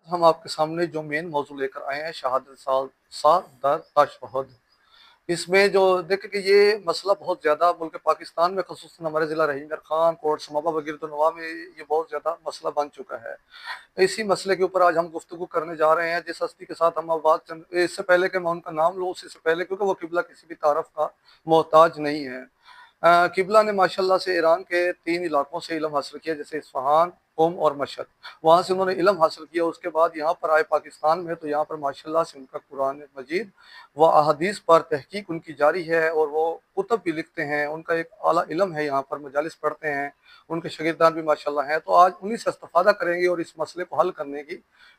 ہم آپ کے سامنے جو مین موضوع لے کر آئے ہیں شہادت سال در تشہد، اس میں جو دیکھیں کہ یہ مسئلہ بہت زیادہ ملک پاکستان میں خصوصاً ہمارے ضلع رحیم گڑھ خان، کوٹ سمابا وغیرہ نواح میں یہ بہت زیادہ مسئلہ بن چکا ہے۔ اسی مسئلے کے اوپر آج ہم گفتگو کرنے جا رہے ہیں جس ہستی کے ساتھ ہم بات اس سے پہلے کہ میں ان کا نام لوں، اس سے پہلے کیونکہ وہ قبلہ کسی بھی تعارف کا محتاج نہیں ہے۔ قبلہ نے ماشاءاللہ سے ایران کے 3 علاقوں سے علم حاصل کیا، جیسے اصفہان، قم اور مشہد۔ وہاں سے انہوں نے علم حاصل کیا، اس کے بعد یہاں پر آئے پاکستان میں، تو یہاں پر ماشاءاللہ سے ان کا قرآن مجید و احادیث پر تحقیق ان کی جاری ہے، اور وہ کتب بھی لکھتے ہیں، ان کا ایک اعلیٰ علم ہے، یہاں پر مجالس پڑھتے ہیں، ان کے شاگردان بھی ماشاءاللہ ہیں۔ تو آج انہی سے استفادہ کریں گے اور اس مسئلے کو حل کرنے کی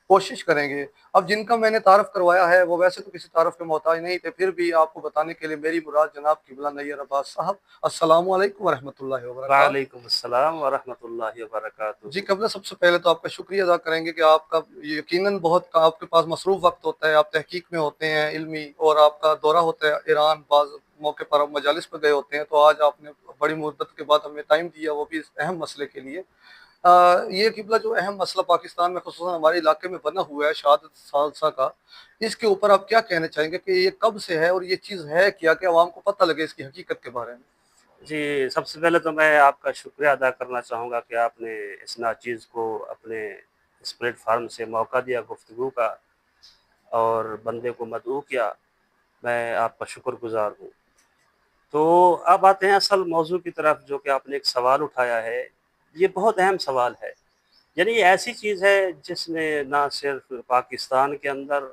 کوشش کریں گے۔ اب جن کا میں نے تعارف کروایا ہے وہ ویسے تو کسی تعارف کے محتاج نہیں تھے، پھر بھی آپ کو بتانے کے لیے میری مراد جناب قبلہ نیر عباس صاحب۔ السلام علیکم ورحمۃ اللہ وبرکاتہ۔ وعلیکم السلام ورحمۃ اللہ وبرکاتہ۔ جی قبلہ، سب سے پہلے تو آپ کا شکریہ ادا کریں گے کہ آپ کا یقیناً بہت آپ کے پاس مصروف وقت ہوتا ہے، آپ تحقیق میں ہوتے ہیں علمی، اور آپ کا دورہ ہوتا ہے ایران، بعض موقع پر آپ مجالس پہ گئے ہوتے ہیں، تو آج آپ نے بڑی مدت کے بعد ہمیں ٹائم دیا، وہ بھی اس اہم مسئلے کے لیے۔ یہ قبلہ جو اہم مسئلہ پاکستان میں خصوصاً ہمارے علاقے میں بنا ہوا ہے شہادت ثالثہ کا، اس کے اوپر آپ کیا کہنا چاہیں گے کہ یہ کب سے ہے اور یہ چیز ہے کیا کہ عوام کو پتہ لگے اس کی حقیقت کے بارے میں؟ جی، سب سے پہلے تو میں آپ کا شکریہ ادا کرنا چاہوں گا کہ آپ نے اس ناچیز کو اپنے اس پلیٹ فارم سے موقع دیا گفتگو کا اور بندے کو مدعو کیا، میں آپ کا شکر گزار ہوں۔ تو اب آتے ہیں اصل موضوع کی طرف، جو کہ آپ نے ایک سوال اٹھایا ہے۔ یہ بہت اہم سوال ہے، یعنی یہ ایسی چیز ہے جس نے نہ صرف پاکستان کے اندر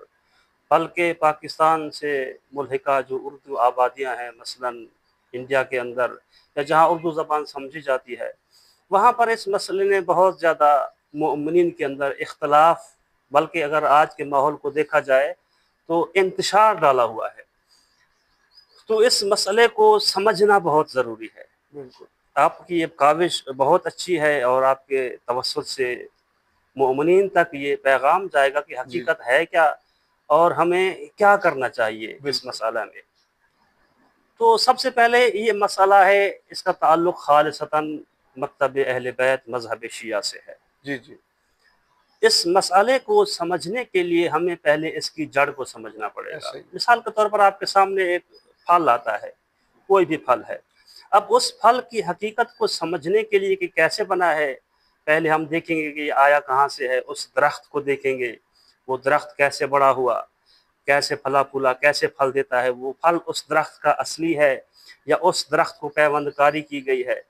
بلکہ پاکستان سے ملحقہ جو اردو آبادیاں ہیں، مثلاً انڈیا کے اندر یا جہاں اردو زبان سمجھی جاتی ہے، وہاں پر اس مسئلے نے بہت زیادہ مؤمنین کے اندر اختلاف، بلکہ اگر آج کے ماحول کو دیکھا جائے تو انتشار ڈالا ہوا ہے۔ تو اس مسئلے کو سمجھنا بہت ضروری ہے۔ بالکل آپ کی یہ کاوش بہت اچھی ہے، اور آپ کے توسط سے مؤمنین تک یہ پیغام جائے گا کہ جی حقیقت ہے کیا اور ہمیں کیا کرنا چاہیے اس بالکل مسئلہ میں۔ تو سب سے پہلے یہ مسئلہ ہے، اس کا تعلق خالصتاً مکتب اہل بیت مذہب شیعہ سے ہے۔ جی جی اس مسئلے کو سمجھنے کے لیے ہمیں پہلے اس کی جڑ کو سمجھنا پڑے گا۔ ایسا ہی مثال کے طور پر آپ کے سامنے ایک پھل آتا ہے، کوئی بھی پھل ہے۔ اب اس پھل کی حقیقت کو سمجھنے کے لیے کہ کیسے بنا ہے، پہلے ہم دیکھیں گے کہ یہ آیا کہاں سے ہے، اس درخت کو دیکھیں گے، وہ درخت کیسے بڑا ہوا، کیسے پھلا پھولا، کیسے پھل دیتا ہے، وہ پھل اس درخت کا اصلی ہے یا اس درخت کو پیوند کاری کی گئی ہے۔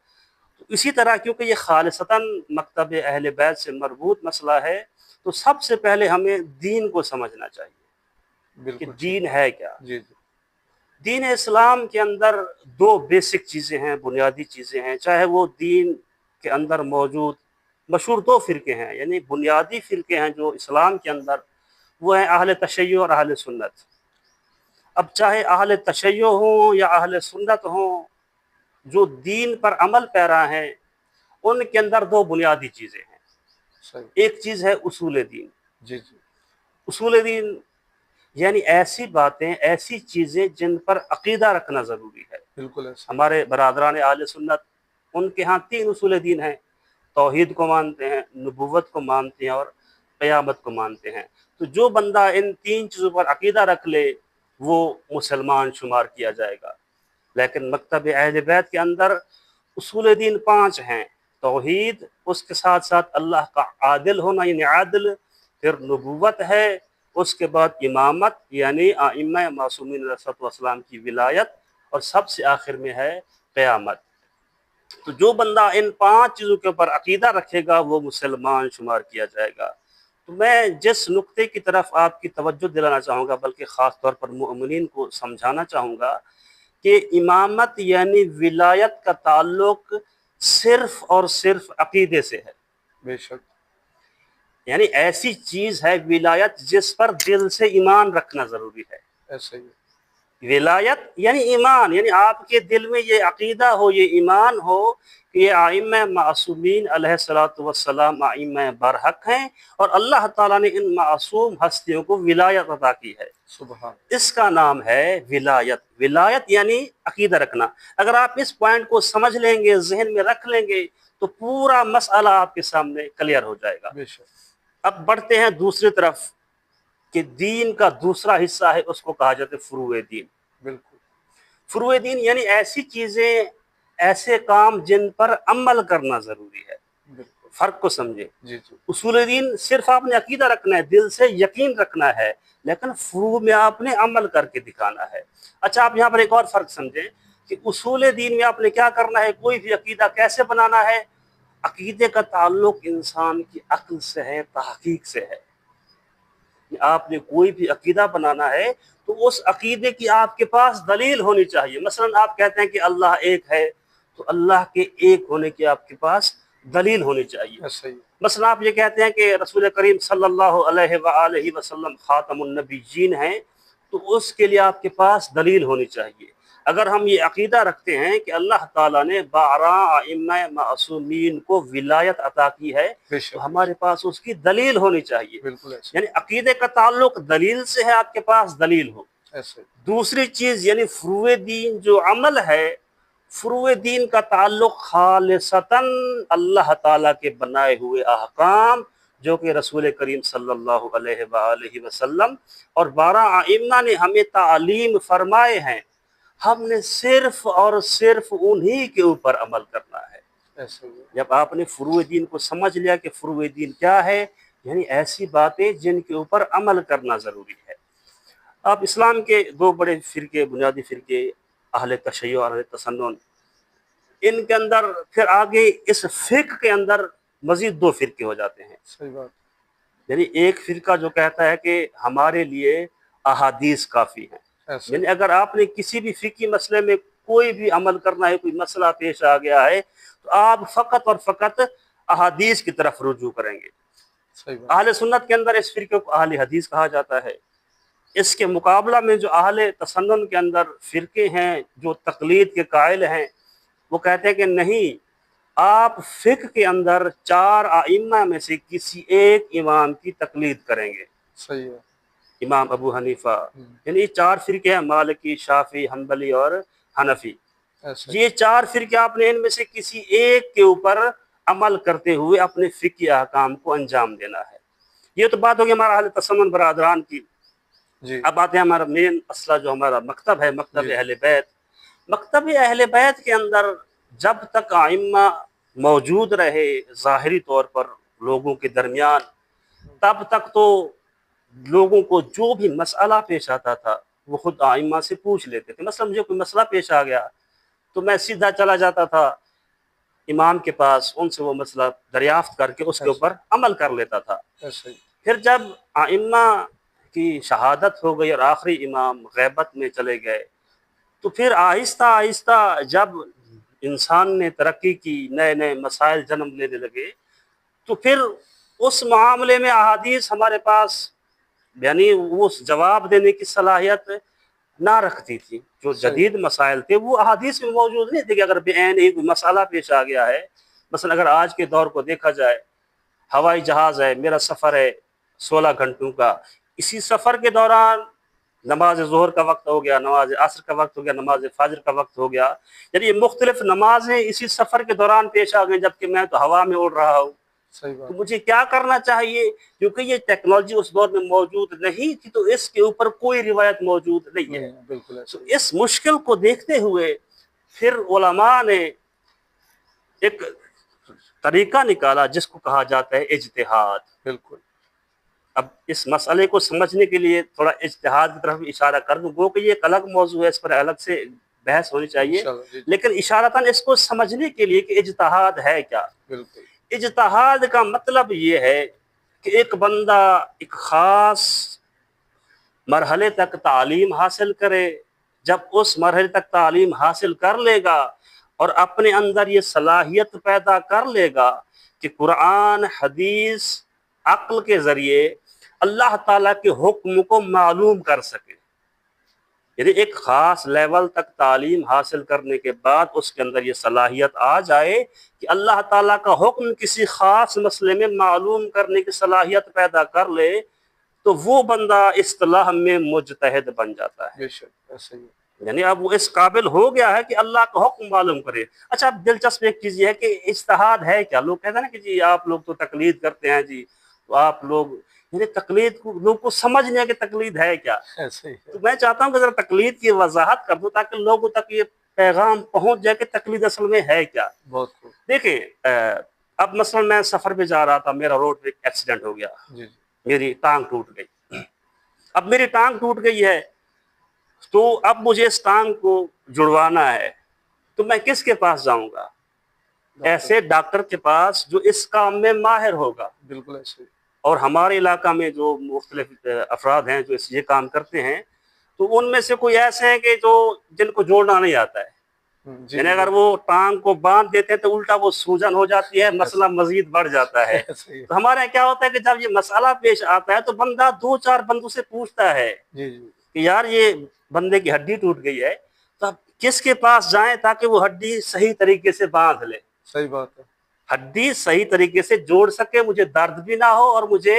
تو اسی طرح کیونکہ یہ خالصتاً مکتب اہل بیت سے مربوط مسئلہ ہے، تو سب سے پہلے ہمیں دین کو سمجھنا چاہیے کہ بالکل ٹھیک۔ دین ہے کیا۔ جی جی دین اسلام کے اندر دو بیسک چیزیں ہیں، بنیادی چیزیں ہیں، چاہے وہ دین کے اندر موجود مشہور دو فرقے ہیں، یعنی بنیادی فرقے ہیں جو اسلام کے اندر، وہ ہیں اہل تشیع اور اہل سنت۔ اب چاہے اہل تشیع ہوں یا اہل سنت ہوں، جو دین پر عمل پیرا ہیں، ان کے اندر دو بنیادی چیزیں ہیں۔ صحیح۔ ایک چیز ہے اصول دین۔ جی جی اصول دین یعنی ایسی باتیں، ایسی چیزیں جن پر عقیدہ رکھنا ضروری ہے۔ بالکل ایسا ہی۔ ہمارے برادران اہل سنت، ان کے ہاں 3 اصول دین ہیں: توحید کو مانتے ہیں، نبوت کو مانتے ہیں، اور قیامت کو مانتے ہیں۔ تو جو بندہ ان 3 چیزوں پر عقیدہ رکھ لے وہ مسلمان شمار کیا جائے گا۔ لیکن مکتب اہل بیت کے اندر اصول دین 5 ہیں: توحید، اس کے ساتھ ساتھ اللہ کا عادل ہونا یعنی عادل، پھر نبوت ہے، اس کے بعد امامت یعنی ائمہ معصومین علیہ الصلوۃ والسلام کی ولایت، اور سب سے آخر میں ہے قیامت۔ تو جو بندہ ان 5 چیزوں کے اوپر عقیدہ رکھے گا وہ مسلمان شمار کیا جائے گا۔ تو میں جس نقطے کی طرف آپ کی توجہ دلانا چاہوں گا، بلکہ خاص طور پر مؤمنین کو سمجھانا چاہوں گا، کہ امامت یعنی ولایت کا تعلق صرف اور صرف عقیدے سے ہے۔ بے شک۔ یعنی ایسی چیز ہے ولایت جس پر دل سے ایمان رکھنا ضروری ہے۔ ایسا ہی۔ ولایت یعنی ایمان، یعنی آپ کے دل میں یہ عقیدہ ہو، یہ ایمان ہو کہ یہ ائمہ معصومین علیہ الصلوۃ والسلام ائمہ برحق ہیں، اور اللہ تعالیٰ نے ان معصوم ہستیوں کو ولایت عطا کی ہے۔ سبحان۔ اس کا نام ہے ولایت۔ ولایت یعنی عقیدہ رکھنا۔ اگر آپ اس پوائنٹ کو سمجھ لیں گے، ذہن میں رکھ لیں گے، تو پورا مسئلہ آپ کے سامنے کلیئر ہو جائے گا۔ بے شک۔ اب بڑھتے ہیں دوسری طرف کہ دین کا دوسرا حصہ ہے، اس کو کہا جاتا ہے فروع دین۔ بالکل فروع دین یعنی ایسی چیزیں، ایسے کام جن پر عمل کرنا ضروری ہے۔ بالکل فرق کو سمجھے، جی جی اصول دین صرف آپ نے عقیدہ رکھنا ہے، دل سے یقین رکھنا ہے، لیکن فروع میں آپ نے عمل کر کے دکھانا ہے۔ اچھا، آپ یہاں پر ایک اور فرق سمجھیں کہ اصول دین میں آپ نے کیا کرنا ہے، کوئی بھی عقیدہ کیسے بنانا ہے۔ عقیدے کا تعلق انسان کی عقل سے ہے، تحقیق سے ہے۔ آپ نے کوئی بھی عقیدہ بنانا ہے تو اس عقیدے کی آپ کے پاس دلیل ہونی چاہیے۔ مثلا آپ کہتے ہیں کہ اللہ ایک ہے، تو اللہ کے ایک ہونے کی آپ کے پاس دلیل ہونی چاہیے۔ صحیح مثلا آپ یہ کہتے ہیں کہ رسول کریم صلی اللہ علیہ وآلہ وسلم خاتم النبیین ہیں، تو اس کے لیے آپ کے پاس دلیل ہونی چاہیے۔ اگر ہم یہ عقیدہ رکھتے ہیں کہ اللہ تعالیٰ نے 12 ائمہ معصومین کو ولایت عطا کی ہے، بے شک تو ہمارے پاس اس کی دلیل ہونی چاہیے۔ بالکل ایسے یعنی عقیدے کا تعلق دلیل سے ہے، آپ کے پاس دلیل ہو۔ ایسے دوسری چیز یعنی فروع دین جو عمل ہے، فروع دین کا تعلق خالصتاً اللہ تعالیٰ کے بنائے ہوئے احکام، جو کہ رسول کریم صلی اللہ علیہ وآلہ وسلم اور 12 ائمہ نے ہمیں تعلیم فرمائے ہیں، ہم نے صرف اور صرف انہی کے اوپر عمل کرنا ہے۔ ایسے جب آپ نے فروع دین کو سمجھ لیا کہ فروع دین کیا ہے، یعنی ایسی باتیں جن کے اوپر عمل کرنا ضروری ہے۔ آپ اسلام کے دو بڑے فرقے، بنیادی فرقے، اہل تشیع اور اہل تسنن، ان کے اندر پھر آگے اس فقہ کے اندر مزید 2 فرقے ہو جاتے ہیں۔ صحیح بات یعنی ایک فرقہ جو کہتا ہے کہ ہمارے لیے احادیث کافی ہیں، ایسے یعنی اگر آپ نے کسی بھی فقہی مسئلے میں کوئی بھی عمل کرنا ہے، کوئی مسئلہ پیش آ گیا ہے، تو آپ فقط اور فقط احادیث کی طرف رجوع کریں گے۔ صحیح بات اہل سنت کے اندر اس فرقے کو اہل حدیث کہا جاتا ہے۔ اس کے مقابلہ میں جو اہل تسنن کے اندر فرقے ہیں جو تقلید کے قائل ہیں، وہ کہتے ہیں کہ نہیں، آپ فقہ کے اندر 4 ائمہ میں سے کسی ایک امام کی تقلید کریں گے۔ صحیح ہے امام ابو حنیفہ، یعنی یہ 4 فرقے ہیں، مالکی، شافعی، حنبلی اور حنفی۔ ایسے یہ 4 فرقے آپ نے ان میں سے کسی ایک کے اوپر عمل کرتے ہوئے اپنے فقہی احکام کو انجام دینا ہے۔ یہ تو بات ہوگی ہمارا اہل تسنن برادران کی۔ جی اب آتے ہیں ہمارا مین مسئلہ جو ہمارا مکتب ہے، مکتب جی اہل بیت۔ مکتب اہل بیت کے اندر جب تک ائمہ موجود رہے ظاہری طور پر لوگوں کے درمیان، تب تک تو لوگوں کو جو بھی مسئلہ پیش آتا تھا وہ خود ائمہ سے پوچھ لیتے تھے۔ مثلا مجھے کوئی مسئلہ پیش آ گیا تو میں سیدھا چلا جاتا تھا امام کے پاس، ان سے وہ مسئلہ دریافت کر کے اس کے اوپر عمل کر لیتا تھا۔ ایسے پھر جب ائمہ کی شہادت ہو گئی اور آخری امام غیبت میں چلے گئے، تو پھر آہستہ آہستہ جب انسان نے ترقی کی، نئے نئے مسائل جنم لینے لگے، تو پھر اس معاملے میں احادیث ہمارے پاس یعنی وہ جواب دینے کی صلاحیت نہ رکھتی تھی۔ جو جدید مسائل تھے وہ احادیث میں موجود نہیں تھے کہ اگر بعین ایک مسئلہ پیش آ گیا ہے، مثلا اگر آج کے دور کو دیکھا جائے، ہوائی جہاز ہے، میرا سفر ہے 16 گھنٹوں کا، اسی سفر کے دوران نماز ظہر کا وقت ہو گیا، نماز عصر کا وقت ہو گیا، نماز فجر کا وقت ہو گیا، یعنی یہ مختلف نمازیں اسی سفر کے دوران پیش آ گئیں، جبکہ میں تو ہوا میں اڑ رہا ہوں۔ صحیح تو بات مجھے کیا کرنا چاہیے؟ کیونکہ یہ ٹیکنالوجی اس دور میں موجود نہیں تھی، تو اس کے اوپر کوئی روایت موجود نہیں ہے۔ بالکل تو ایسے اس مشکل کو دیکھتے ہوئے پھر علماء نے ایک طریقہ نکالا جس کو کہا جاتا ہے اجتہاد۔ بالکل اب اس مسئلے کو سمجھنے کے لیے تھوڑا اجتہاد کی طرف اشارہ کر دوں، گو کہ یہ ایک الگ موضوع ہے، اس پر الگ سے بحث ہونی چاہیے، انشاءاللہ جی لیکن اشارتاً اس کو سمجھنے کے لیے کہ اجتہاد ہے کیا۔ بالکل اجتہاد کا مطلب یہ ہے کہ ایک بندہ ایک خاص مرحلے تک تعلیم حاصل کرے، جب اس مرحلے تک تعلیم حاصل کر لے گا اور اپنے اندر یہ صلاحیت پیدا کر لے گا کہ قرآن، حدیث، عقل کے ذریعے اللہ تعالیٰ کے حکم کو معلوم کر سکے، یعنی ایک خاص لیول تک تعلیم حاصل کرنے کے بعد اس کے اندر یہ صلاحیت آ جائے کہ اللہ تعالیٰ کا حکم کسی خاص مسئلے میں معلوم کرنے کی صلاحیت پیدا کر لے، تو وہ بندہ اصطلاح میں مجتہد بن جاتا ہے۔ بے شک ایسے ہی یعنی اب وہ اس قابل ہو گیا ہے کہ اللہ کا حکم معلوم کرے۔ اچھا، اب دلچسپ ایک چیز یہ ہے کہ اجتہاد ہے کیا؟ لوگ کہتے ہیں نا کہ جی آپ لوگ تو تقلید کرتے ہیں جی، تو آپ لوگ یعنی تقلید کو لوگ کو سمجھنے ہیں کہ تقلید ہے کیا. ایسے ہی ہے. تو میں چاہتا ہوں کہ ذرا تقلید کی وضاحت کر دوں تاکہ لوگوں تک یہ پیغام پہنچ جائے کہ تقلید اصل میں ہے کیا. بہت خوب. دیکھیں اب مثلا میں سفر پہ جا رہا تھا, میرا روڈ پہ ایکسیڈنٹ ہو گیا, جی جی میری ٹانگ ٹوٹ گئی. اب میری ٹانگ ٹوٹ گئی ہے تو اب مجھے اس ٹانگ کو جڑوانا ہے, تو میں کس کے پاس جاؤں گا؟ ایسے ڈاکٹر کے پاس جو اس کام میں ماہر ہوگا. بالکل ایسے ہی. اور ہمارے علاقہ میں جو مختلف افراد ہیں جو یہ کام کرتے ہیں, تو ان میں سے کوئی ایسے ہیں کہ جو جن کو جوڑنا نہیں آتا ہے. جی یعنی جی اگر وہ ٹانگ کو باندھ دیتے ہیں تو الٹا وہ سوجن ہو جاتی ہے, مسئلہ مزید بڑھ جاتا ہے. ایسے ہی. تو ہمارے یہاں کیا ہوتا ہے کہ جب یہ مسئلہ پیش آتا ہے تو بندہ 2-4 بندوں سے پوچھتا ہے جی جی کہ یار یہ بندے کی ہڈی ٹوٹ گئی ہے تو اب کس کے پاس جائیں تاکہ وہ ہڈی صحیح طریقے سے باندھ لے, صحیح بات ہے. ہڈی صحیح طریقے سے جوڑ سکے, مجھے درد بھی نہ ہو اور مجھے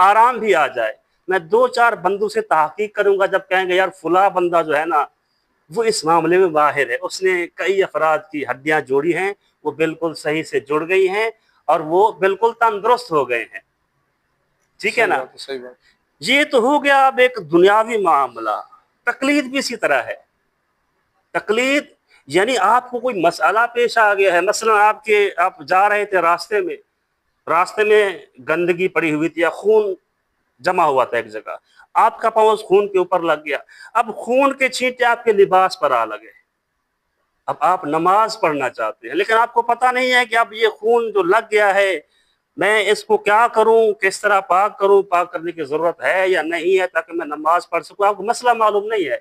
آرام بھی آ جائے. میں 2-4 بندوں سے تحقیق کروں گا, جب کہیں گے یار فلاں بندہ جو ہے نا وہ اس معاملے میں ماہر ہے, اس نے کئی افراد کی ہڈیاں جوڑی ہیں, وہ بالکل صحیح سے جڑ گئی ہیں اور وہ بالکل تندرست ہو گئے ہیں. ٹھیک ہے نا. صحیح بات. یہ تو ہو گیا اب ایک دنیاوی معاملہ. تقلید بھی اسی طرح ہے. تقلید یعنی آپ کو کوئی مسئلہ پیش آ گیا ہے, مثلا آپ جا رہے تھے راستے میں گندگی پڑی ہوئی تھی یا خون جمع ہوا تھا ایک جگہ, آپ کا پاؤں اس خون کے اوپر لگ گیا, اب خون کے چھینٹے آپ کے لباس پر آ لگے. اب آپ نماز پڑھنا چاہتے ہیں لیکن آپ کو پتہ نہیں ہے کہ اب یہ خون جو لگ گیا ہے میں اس کو کیا کروں, کس طرح پاک کروں, پاک کرنے کی ضرورت ہے یا نہیں ہے تاکہ میں نماز پڑھ سکوں. آپ کو مسئلہ معلوم نہیں ہے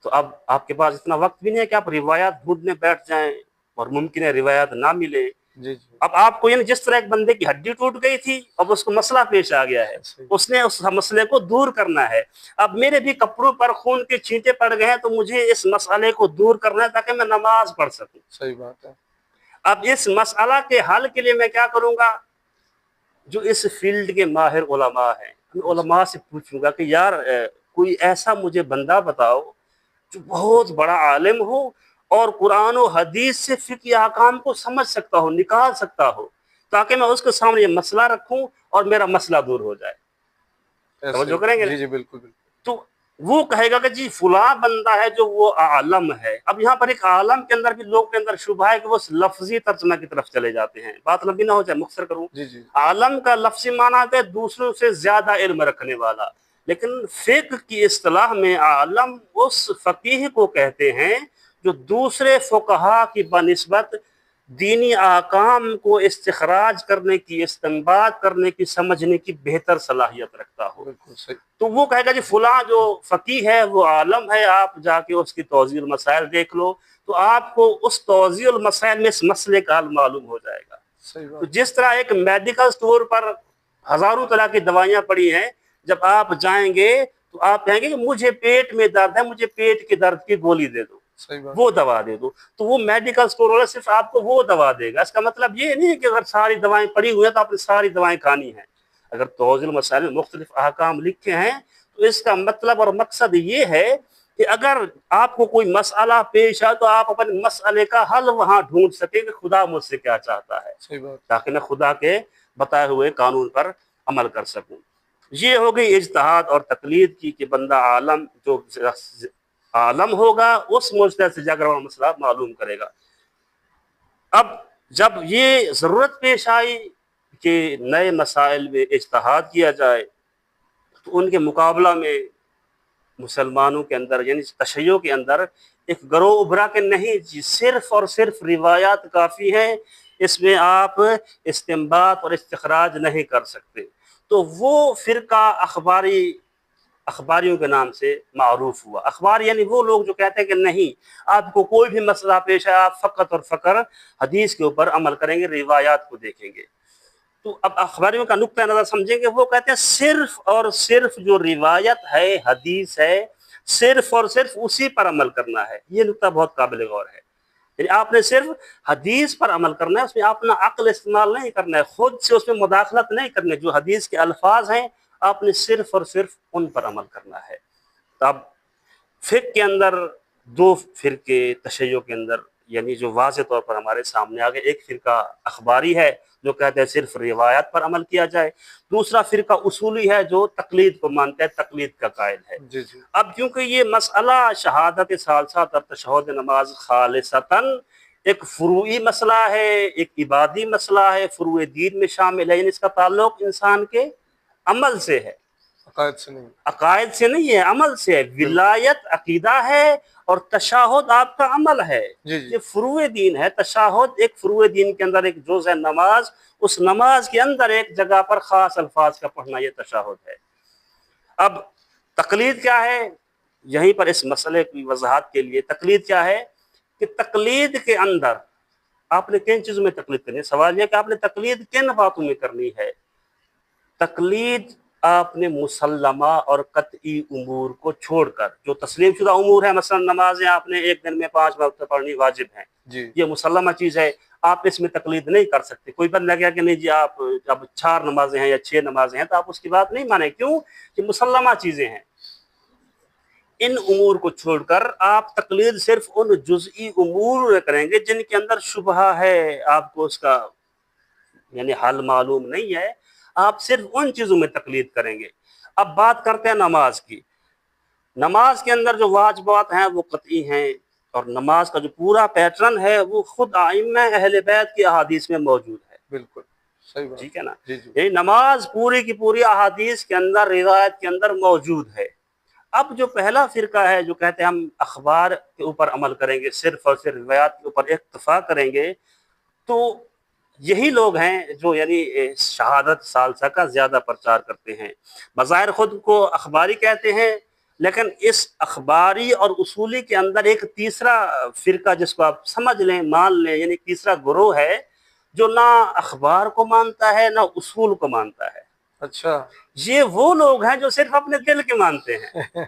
تو اب آپ کے پاس اتنا وقت بھی نہیں ہے کہ آپ روایات ڈھونڈنے بیٹھ جائیں اور ممکن ہے روایات نہ ملے. جی جی. اب آپ کو یعنی جس طرح ایک بندے کی ہڈی ٹوٹ گئی تھی, اب اس کو مسئلہ پیش آ گیا ہے, اس نے اس مسئلے کو دور کرنا ہے. اب میرے بھی کپڑوں پر خون کے چھینٹے پڑ گئے ہیں تو مجھے اس مسئلے کو دور کرنا ہے تاکہ میں نماز پڑھ سکوں. صحیح بات ہے. اب اس مسئلہ کے حل کے لیے میں کیا کروں گا, جو اس فیلڈ کے ماہر علماء ہیں علماء سے پوچھوں گا کہ یار کوئی ایسا مجھے بندہ بتاؤ جو بہت بڑا عالم ہو اور قرآن و حدیث سے فقہی احکام کو سمجھ سکتا ہو, نکال سکتا ہو, تاکہ میں اس کے سامنے یہ مسئلہ رکھوں اور میرا مسئلہ دور ہو جائے. توجہ کریں گے. جی جی بالکل بالکل. تو وہ کہے گا کہ جی فلاں بندہ ہے جو وہ عالم ہے. اب یہاں پر ایک عالم کے اندر بھی لوگ کے اندر شبہ ہے کہ وہ لفظی ترجمہ کی طرف چلے جاتے ہیں. بات لمبی نہ ہو جائے, مختصر کروں. جی جی. عالم کا لفظی معنی ہے دوسروں سے زیادہ علم رکھنے والا, لیکن فقہ کی اصطلاح میں عالم اس فقیہ کو کہتے ہیں جو دوسرے فقہا کی بنسبت دینی احکام کو استخراج کرنے کی, استنباط کرنے کی, سمجھنے کی بہتر صلاحیت رکھتا ہو. بالکل صحیح. تو وہ کہے گا جی فلاں جو فقیہ ہے وہ عالم ہے, آپ جا کے اس کی توضیح المسائل دیکھ لو, تو آپ کو اس توضیح المسائل میں اس مسئلے کا حل معلوم ہو جائے گا. تو جس طرح ایک میڈیکل سٹور پر ہزاروں طرح کی دوائیاں پڑی ہیں, جب آپ جائیں گے تو آپ کہیں گے کہ مجھے پیٹ میں درد ہے, مجھے پیٹ کے درد کی گولی دے دو, وہ دوا دے دو. تو وہ میڈیکل سٹور والا صرف آپ کو وہ دوا دے گا. اس کا مطلب یہ نہیں ہے کہ اگر ساری دوائیں پڑی ہوئی ہیں تو آپ نے ساری دوائیں کھانی ہیں. اگر توضیح المسائل میں مختلف احکام لکھے ہیں تو اس کا مطلب اور مقصد یہ ہے کہ اگر آپ کو کوئی مسئلہ پیش آئے تو آپ اپنے مسئلے کا حل وہاں ڈھونڈ سکیں کہ خدا مجھ سے کیا چاہتا ہے, تاکہ میں خدا کے بتائے ہوئے قانون پر عمل کر سکوں. یہ ہو گئی اجتہاد اور تقلید کی کہ بندہ عالم جو عالم ہوگا اس مجتہد سے جا کر وہ مسئلہ معلوم کرے گا. اب جب یہ ضرورت پیش آئی کہ نئے مسائل میں اجتہاد کیا جائے تو ان کے مقابلہ میں مسلمانوں کے اندر یعنی تشیع کے اندر ایک گروہ ابھرا کہ نہیں جی صرف اور صرف روایات کافی ہیں, اس میں آپ استنباط اور استخراج نہیں کر سکتے. تو وہ فرقہ اخباریوں کے نام سے معروف ہوا. اخبار یعنی وہ لوگ جو کہتے ہیں کہ نہیں, آپ کو کوئی بھی مسئلہ پیش ہے آپ فقط اور فقط حدیث کے اوپر عمل کریں گے, روایات کو دیکھیں گے. تو اب اخباریوں کا نقطہ نظر سمجھیں گے, وہ کہتے ہیں صرف اور صرف جو روایت ہے, حدیث ہے, صرف اور صرف اسی پر عمل کرنا ہے. یہ نقطہ بہت قابل غور ہے. یعنی آپ نے صرف حدیث پر عمل کرنا ہے, اس میں اپنا عقل استعمال نہیں کرنا ہے, خود سے اس میں مداخلت نہیں کرنی ہے. جو حدیث کے الفاظ ہیں آپ نے صرف اور صرف ان پر عمل کرنا ہے. تو اب فقہ کے اندر 2 فرقے تشیع کے اندر یعنی جو واضح طور پر ہمارے سامنے آ گئے. ایک فرقہ اخباری ہے جو کہتے ہیں صرف روایات پر عمل کیا جائے. دوسرا فرقہ اصولی ہے جو تقلید کو مانتا ہے, تقلید کا قائل ہے. جی جی اب کیونکہ یہ مسئلہ شہادت ثالثہ در تشہد نماز خالصتاً ایک فروعی مسئلہ ہے, ایک عبادی مسئلہ ہے, فروع دین میں شامل ہے, یعنی اس کا تعلق انسان کے عمل سے ہے, عقائد سے نہیں. عقائد سے نہیں ہے, عمل سے ہے. ولایت عقیدہ ہے اور تشہد آپ کا عمل ہے. جی جی یہ فروع دین ہے. تشہد ایک فروع دین کے اندر ایک جز ہے نماز, اس نماز کے اندر ایک جگہ پر خاص الفاظ کا پڑھنا یہ تشہد ہے. اب تقلید کیا ہے, یہیں پر اس مسئلے کی وضاحت کے لیے تقلید کیا ہے کہ تقلید کے اندر آپ نے کن چیزوں میں تقلید کرنی ہے. سوال یہ کہ آپ نے تقلید کن باتوں میں کرنی ہے. تقلید آپ نے مسلمہ اور قطعی امور کو چھوڑ کر, جو تسلیم شدہ امور ہے, مثلا نمازیں آپ نے ایک دن میں 5 وقت پڑھنی واجب ہیں, جی یہ مسلمہ چیز ہے, آپ اس میں تقلید نہیں کر سکتے. کوئی بندہ کہا کہ نہیں جی آپ اب 4 نمازیں ہیں یا 6 نمازیں ہیں تو آپ اس کی بات نہیں مانیں. کیوں؟ کہ مسلمہ چیزیں ہیں. ان امور کو چھوڑ کر آپ تقلید صرف ان جزئی امور میں کریں گے جن کے اندر شبہہ ہے, آپ کو اس کا یعنی حل معلوم نہیں ہے, آپ صرف ان چیزوں میں تقلید کریں گے. اب بات کرتے ہیں نماز کی. نماز کے اندر جو واجبات ہیں وہ قطعی ہیں, اور نماز کا جو پورا پیٹرن ہے وہ خود ائمہ اہل بیت کی احادیث میں موجود ہے. بالکل صحیح بات. ٹھیک ہے نا. جی جی یعنی نماز پوری کی پوری احادیث کے اندر, روایت کے اندر موجود ہے. اب جو پہلا فرقہ ہے جو کہتے ہیں ہم اخبار کے اوپر عمل کریں گے, صرف اور صرف روایات کے اوپر اکتفا کریں گے, تو یہی لوگ ہیں جو یعنی شہادت ثالثہ کا زیادہ پرچار کرتے ہیں. بظاہر خود کو اخباری کہتے ہیں, لیکن اس اخباری اور اصولی کے اندر ایک تیسرا فرقہ جس کو آپ سمجھ لیں, مان لیں, یعنی تیسرا گروہ ہے جو نہ اخبار کو مانتا ہے نہ اصول کو مانتا ہے. اچھا. یہ وہ لوگ ہیں جو صرف اپنے دل کے مانتے ہیں.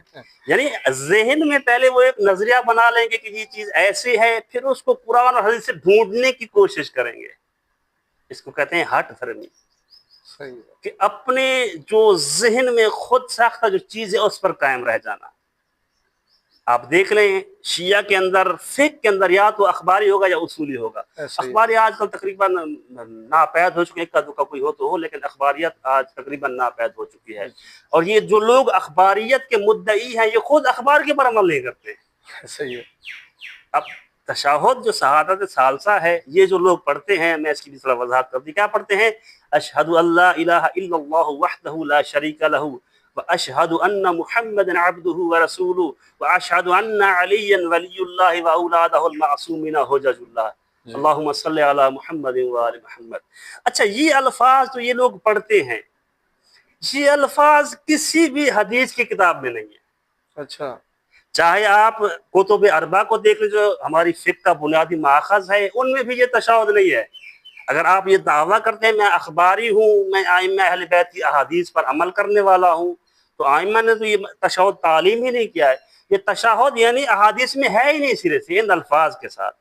یعنی ذہن میں پہلے وہ ایک نظریہ بنا لیں گے کہ یہ چیز ایسی ہے, پھر اس کو قرآن اور حدیث سے ڈھونڈنے کی کوشش کریں گے. اس کو کہتے ہیں ہٹ دھرمی, صحیح ہے. کہ اپنے جو ذہن میں خود ساختہ جو چیز ہے اس پر قائم رہ جانا. آپ دیکھ لیں شیعہ کے اندر, فقہ کے اندر یا تو اخباری ہوگا یا اصولی ہوگا. ایسے ہی. اخباری آج کل تقریباً ناپید ہو چکے, ایک کا دو کا کوئی ہو, لیکن اخباریت آج تقریباً ناپید ہو چکی ہے. اور یہ جو لوگ اخباریت کے مدعی ہیں یہ خود اخبار کے پر عمل نہیں کرتے. صحیح ہے. اب تشہد جو شہادت ثالثہ ہے, یہ جو لوگ پڑھتے ہیں, میں اس کی بھی تھوڑا وضاحت کر دی. کیا پڑھتے ہیں؟ اشہد ان لا الہ الا اللہ وحدہ لا شریک لہ واشہد ان محمدا عبدہ ورسولہ واشہد ان علیا ولی اللہ واولادہ المعصومین حجج اللہ اللہم صلی علی محمد وآل محمد. اچھا, یہ الفاظ تو یہ لوگ پڑھتے ہیں, یہ الفاظ کسی بھی حدیث کی کتاب میں نہیں ہے. اچھا. چاہے آپ کتب اربع کو دیکھ لیں جو ہماری فقہ کا بنیادی ماخذ ہے, ان میں بھی یہ تشہد نہیں ہے. اگر آپ یہ دعویٰ کرتے ہیں میں اخباری ہوں, میں ائمہ اہل بیت کی احادیث پر عمل کرنے والا ہوں, تو ائمہ نے تو یہ تشہد تعلیم ہی نہیں کیا ہے. یہ تشہد یعنی احادیث میں ہے ہی نہیں سرے سے ان الفاظ کے ساتھ.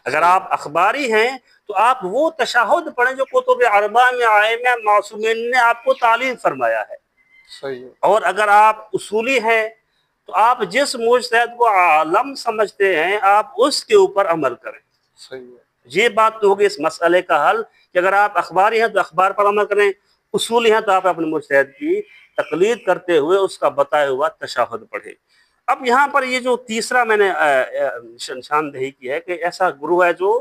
اگر آپ اخباری ہیں تو آپ وہ تشہد پڑھیں جو کتب اربع میں ائمہ معصومین نے آپ کو تعلیم فرمایا ہے. صحیح ہے. اور اگر آپ اصولی ہیں تو آپ جس مجتہد کو عالم سمجھتے ہیں آپ اس کے اوپر عمل کریں. صحیح ہے. یہ بات تو ہوگی اس مسئلے کا حل کہ اگر آپ اخباری ہیں تو اخبار پر عمل کریں, اصولی ہیں تو آپ اپنے مجتہد کی تقلید کرتے ہوئے اس کا بتایا ہوا تشہد پڑھیں. اب یہاں پر یہ جو تیسرا میں نے نشاندہی کی ہے کہ ایسا گروہ ہے جو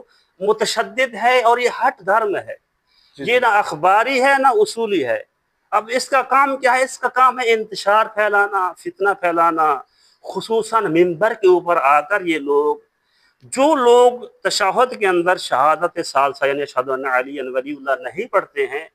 متشدد ہے اور یہ ہٹ دھرم ہے, یہ نہ اخباری ہے نہ اصولی ہے. اب اس کا کام کیا ہے؟ اس کا کام ہے انتشار پھیلانا, فتنہ پھیلانا. خصوصاً منبر کے اوپر آ کر یہ لوگ, جو لوگ تشہد کے اندر شہادت ثالثہ یعنی اشہد ان علی ولی اللہ نہیں پڑھتے ہیں,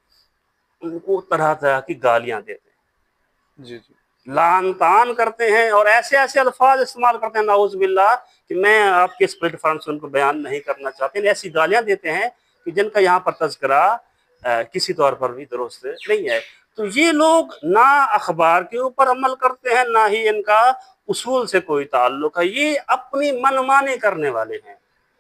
ان کو طرح طرح کی گالیاں دیتے ہیں, جی جی. لعن طعن کرتے ہیں, اور ایسے ایسے الفاظ استعمال کرتے ہیں نعوذ باللہ کہ میں آپ کے اس پلیٹ فارم سے ان کو بیان نہیں کرنا چاہتے. ایسی گالیاں دیتے ہیں کہ جن کا یہاں پر تذکرہ کسی طور پر بھی درست نہیں ہے. تو یہ لوگ نہ اخبار کے اوپر عمل کرتے ہیں نہ ہی ان کا اصول سے کوئی تعلق ہے. یہ اپنی من مانی کرنے والے ہیں,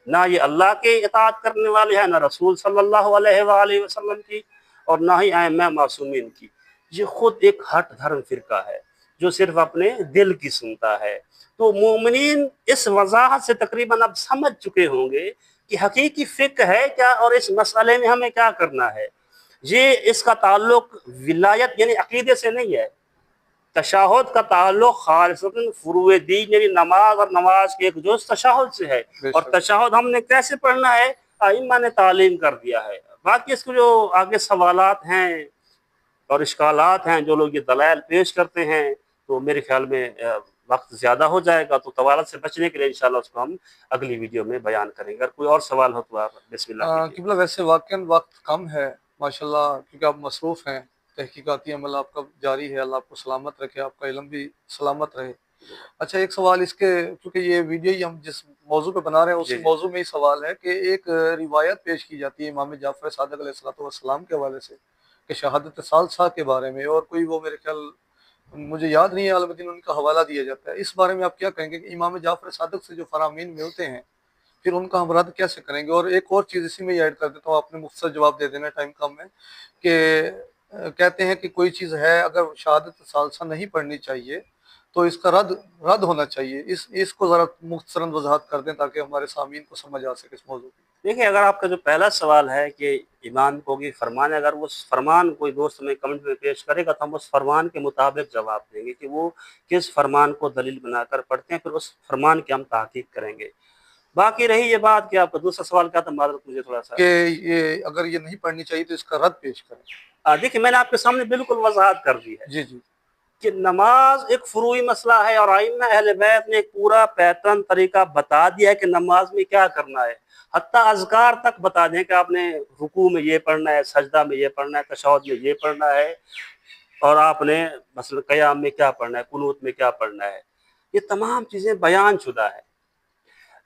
نہ یہ اللہ کے اطاعت کرنے والے ہیں, نہ رسول صلی اللہ علیہ وآلہ وسلم کی, اور نہ ہی ائمہ معصومین کی. یہ خود ایک ہٹ دھرم فرقہ ہے. جو صرف اپنے دل کی سنتا ہے۔ تو مومنین اس وضاحت سے تقریباً اب سمجھ چکے ہوں گے کہ حقیقی فقہ ہے کیا اور اس مسئلے میں ہمیں کیا کرنا ہے۔ یہ اس کا تعلق ولایت یعنی عقیدے سے نہیں ہے، تشہد کا تعلق خالصتاً فروع دین یعنی نماز اور نماز کے ایک جز تشہد سے ہے، بے اور شک تشہد ہم نے کیسے پڑھنا ہے ائمہ نے تعلیم کر دیا ہے۔ باقی اس کے جو آگے سوالات ہیں اور اشکالات ہیں، جو لوگ یہ دلائل پیش کرتے ہیں، تو میرے خیال میں وقت زیادہ ہو جائے گا، تو طوالت سے بچنے کے لیے انشاءاللہ اس کو ہم اگلی ویڈیو میں بیان کریں گے۔ اگر کوئی اور سوال ہو تو آپ بسم اللہ کیجیے۔ قبلہ ویسے واقعاً وقت کم ہے ماشاءاللہ، کیونکہ آپ مصروف ہیں، تحقیقاتی عمل آپ کا جاری ہے، اللہ آپ کو سلامت رکھے، آپ کا علم بھی سلامت رہے۔ اچھا ایک سوال اس کے، کیونکہ یہ ویڈیو ہی ہم جس موضوع پہ بنا رہے ہیں اسی جی موضوع میں ہی سوال ہے کہ ایک روایت پیش کی جاتی ہے امام جعفر صادق علیہ السلام کے حوالے سے کہ شہادت ثالثہ کے بارے میں، اور کوئی وہ میرے خیال مجھے یاد نہیں ہے، البتہ ان کا حوالہ دیا جاتا ہے۔ اس بارے میں آپ کیا کہیں گے کہ امام جعفر صادق سے جو فرامین ملتے ہیں پھر ان کا ہم رد کیسے کریں گے؟ اور ایک اور چیز اسی میں ایڈ کر دیتا ہوں، آپ نے مختصر جواب دے دینا، ٹائم کم ہے، کہ کہتے ہیں کہ کوئی چیز ہے اگر شہادت ثالثہ نہیں پڑھنی چاہیے تو اس کا رد ہونا چاہیے۔ اس کو ذرا مختصراً وضاحت کر دیں تاکہ ہمارے سامعین کو سمجھ آ سکے اس موضوع کی۔ دیکھیں، اگر آپ کا جو پہلا سوال ہے کہ امام کو کی فرمان ہے، اگر وہ فرمان کوئی دوست میں کمنٹ میں پیش کرے گا تو ہم اس فرمان کے مطابق جواب دیں گے کہ وہ کس فرمان کو دلیل بنا کر پڑھتے ہیں، پھر اس فرمان کی ہم تحقیق کریں گے۔ باقی رہی یہ بات کہ آپ کا دوسرا سوال کیا تھا، معذرت مجھے تھوڑا سا۔ کہ یہ اگر یہ نہیں پڑھنی چاہیے تو اس کا رد پیش کریں۔ دیکھیں، میں نے آپ کے سامنے بالکل وضاحت کر دی ہے جی جی کہ نماز ایک فروعی مسئلہ ہے، اور ائمہ اہل بیت نے ایک پورا پیٹرن طریقہ بتا دیا ہے کہ نماز میں کیا کرنا ہے، حتیٰ اذکار تک بتا دیں کہ آپ نے رکوع میں یہ پڑھنا ہے، سجدہ میں یہ پڑھنا ہے، تشہد میں یہ پڑھنا ہے، اور آپ نے مثلا قیام میں کیا پڑھنا ہے، قنوت میں کیا پڑھنا ہے۔ یہ تمام چیزیں بیان شدہ ہے۔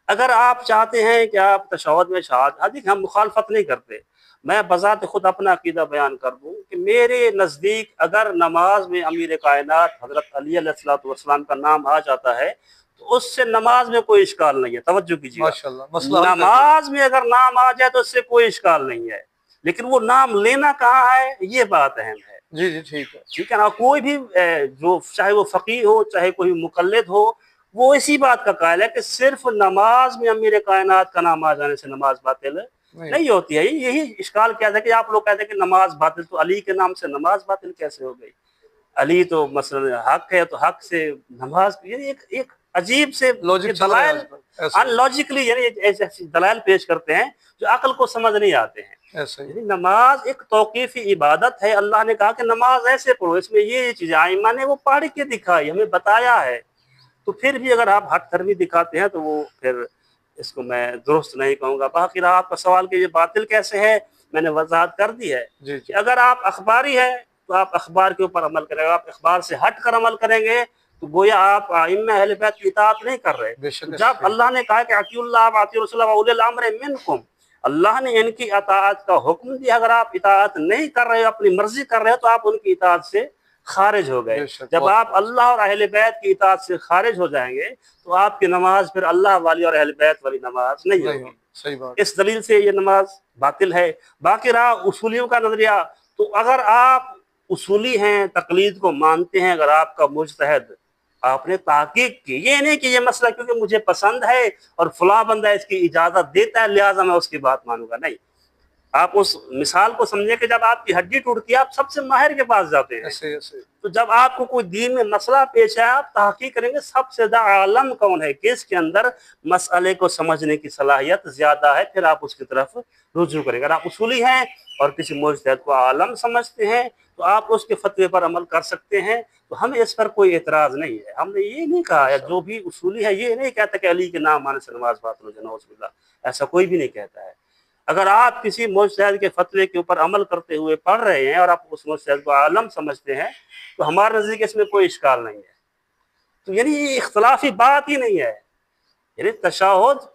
اگر آپ چاہتے ہیں کہ آپ تشہد میں شہادت، ہم مخالفت نہیں کرتے، میں بذات خود اپنا عقیدہ بیان کر دوں کہ میرے نزدیک اگر نماز میں امیر کائنات حضرت علی علیہ السلام کا نام آ جاتا ہے تو اس سے نماز میں کوئی اشکال نہیں ہے۔ توجہ کیجیے، ماشاءاللہ، مسئلہ حل کر دیا۔ نماز میں اگر نام آ جائے تو اس سے کوئی اشکال نہیں ہے، لیکن وہ نام لینا کہاں ہے، یہ بات اہم ہے۔ جی جی ٹھیک ہے۔ ٹھیک ہے نا، کوئی بھی جو چاہے وہ فقیہ ہو چاہے کوئی مقلد ہو، وہ اسی بات کا قائل ہے کہ صرف نماز میں امیر کائنات کا نام آ جانے سے نماز باطل نہیں ہوتی ہے۔ یہی اشکال کیا تھا کہ آپ لوگ کہتے ہیں کہ نماز باطل، تو علی کے نام سے نماز باطل کیسے ہو گئی؟ علی تو مثلا حق ہے، تو حق سے نماز، یعنی ایک عجیب سے دلائل ان لاجیکلی، یعنی ایسے دلائل پیش کرتے ہیں جو عقل کو سمجھ نہیں آتے ہیں۔ یعنی نماز ایک توقیفی عبادت ہے، اللہ نے کہا کہ نماز ایسے پڑھو، اس میں یہ چیزیں ائمہ نے وہ پڑھ کے دکھائی، ہمیں بتایا ہے۔ تو پھر بھی اگر آپ ہٹ دھرمی دکھاتے ہیں تو وہ پھر اس کو میں درست نہیں کہوں گا۔ باقی رہا آپ کا سوال کہ یہ باطل کیسے ہے، میں نے وضاحت کر دی ہے کہ اگر آپ اخباری ہیں تو آپ اخبار کے اوپر عمل کریں، آپ اخبار سے ہٹ کر عمل کریں گے تو گویا آپ ائمہ اہل بیت کی اطاعت نہیں کر رہے۔ جب اللہ نے کہا کہ اطیعوا اللہ واطیعوا الرسول واولی الامر منکم، اللہ نے ان کی اطاعت کا حکم دیا، اگر آپ اطاعت نہیں کر رہے، اپنی مرضی کر رہے ہو، تو آپ ان کی اطاعت سے خارج ہو گئے۔ جب آپ اللہ اور اہل بیت کی اطاعت سے خارج ہو جائیں گے تو آپ کی نماز پھر اللہ والی اور اہل بیت والی نماز نہیں ہوگی۔ صحیح بات۔ اس دلیل سے یہ نماز باطل ہے۔ باقی رہا اصولیوں کا نظریہ، تو اگر آپ اصولی ہیں، تقلید کو مانتے ہیں، اگر آپ کا مجتہد، آپ نے تحقیق کی، یہ نہیں کہ یہ مسئلہ کیونکہ مجھے پسند ہے اور فلاں بندہ اس کی اجازت دیتا ہے لہٰذا میں اس کی بات مانوں گا، نہیں۔ آپ اس مثال کو سمجھیں کہ جب آپ کی ہڈی ٹوٹتی ہے آپ سب سے ماہر کے پاس جاتے ہیں، تو جب آپ کو کوئی دین میں مسئلہ پیش ہے آپ تحقیق کریں گے سب سے زیادہ عالم کون ہے، کس کے اندر مسئلے کو سمجھنے کی صلاحیت زیادہ ہے، پھر آپ اس کی طرف رجوع کریں گے۔ اگر آپ اصولی ہیں اور کسی مجتہد کو عالم سمجھتے ہیں تو آپ اس کے فتوے پر عمل کر سکتے ہیں، تو ہمیں اس پر کوئی اعتراض نہیں ہے۔ ہم نے یہ نہیں کہا ہے، جو بھی اصولی ہے یہ نہیں کہتا کہ علی کے نام آنے سے نماز باطل ہو جائے، نعوذ باللہ، ایسا کوئی بھی نہیں کہتا ہے۔ اگر آپ کسی مجتہد کے فتوے کے اوپر عمل کرتے ہوئے پڑھ رہے ہیں اور آپ اس مجتہد کو عالم سمجھتے ہیں تو ہمارے نزدیک اس میں کوئی اشکال نہیں ہے۔ تو یعنی یہ اختلافی بات ہی نہیں ہے۔ یعنی تشہد،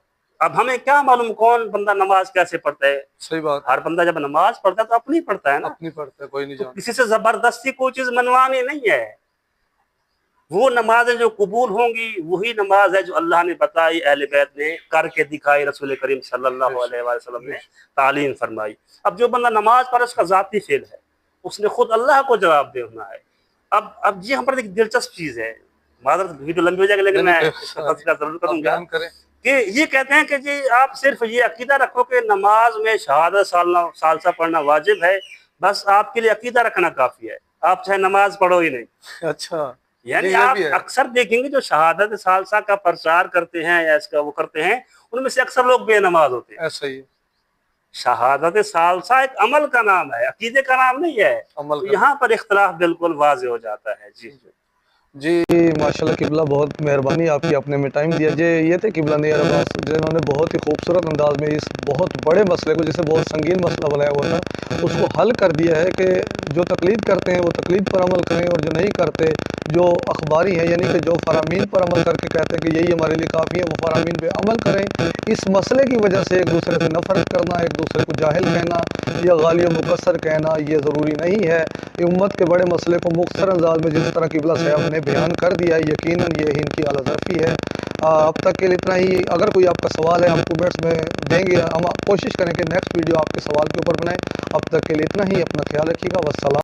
اب ہمیں کیا معلوم کون بندہ نماز کیسے پڑھتا ہے؟ صحیح بات۔ ہر بندہ جب نماز پڑھتا ہے تو اپنی پڑھتا ہے نا، اپنی پڑھتا ہے، کوئی نہیں جانتا۔ کسی سے زبردستی کوئی چیز منوانی نہیں ہے۔ وہ نمازیں جو قبول ہوں گی وہی نماز ہے جو اللہ نے بتائی، اہل بیت نے کر کے دکھائی، رسول کریم صلی اللہ علیہ وسلم نے تعلیم فرمائی۔ اب جو بندہ نماز پڑھے اس کا ذاتی فعل ہے، اس نے خود اللہ کو جواب دینا ہے۔ اب یہ ہم پر ایک دلچسپ چیز ہے، معذرت ویڈیو لمبی ہو جائے گی لیکن میں اس کا تذکرہ ضرور کروں گا بیان کریں. کہ یہ کہتے ہیں کہ جی آپ صرف یہ عقیدہ رکھو کہ نماز میں شہادت ثالثہ پڑھنا واجب ہے، بس آپ کے لیے عقیدہ رکھنا کافی ہے، آپ چاہے نماز پڑھو ہی نہیں. اچھا یعنی یہ آپ بھی ہے. اکثر دیکھیں گے جو شہادت ثالثہ کا پرچار کرتے ہیں یا اس کا وہ کرتے ہیں، ان میں سے اکثر لوگ بے نماز ہوتے ہیں. ایسا ہی شہادت ثالثہ ایک عمل کا نام ہے، عقیدے کا نام نہیں ہے. عمل تو کر. یہاں پر اختلاف بالکل واضح ہو جاتا ہے. جی جی ماشاءاللہ قبلہ بہت مہربانی آپ کی، اپنے میں ٹائم دیا. جی یہ تھے قبلہ نیر عباس جنہوں نے بہت ہی خوبصورت انداز میں اس بہت بڑے مسئلے کو، جسے بہت سنگین مسئلہ بنایا ہوا تھا، اس کو حل کر دیا ہے کہ جو تقلید کرتے ہیں وہ تقلید پر عمل کریں، اور جو نہیں کرتے، جو اخباری ہیں یعنی کہ جو فرامین پر عمل کر کے کہتے ہیں کہ یہی ہمارے لیے کافی ہے، وہ فرامین پہ عمل کریں. اس مسئلے کی وجہ سے ایک دوسرے سے نفرت کرنا، ایک دوسرے کو جاہل کہنا یا غالی و مقصر کہنا یہ ضروری نہیں ہے. امت کے بڑے مسئلے کو مختصر انداز میں جس طرح قبلہ صاحب نے بیان کر دیا ہے، یقیناً یہ ان کی اعلیٰ ظرفی ہے. اب تک کے لیے اتنا ہی. اگر کوئی آپ کا سوال ہے ہم کمنٹس میں دیں گے، ہم کوشش کریں کہ نیکسٹ ویڈیو آپ کے سوال کے اوپر بنائیں. اب تک کے لیے اتنا ہی. اپنا خیال رکھیے گا. والسلام.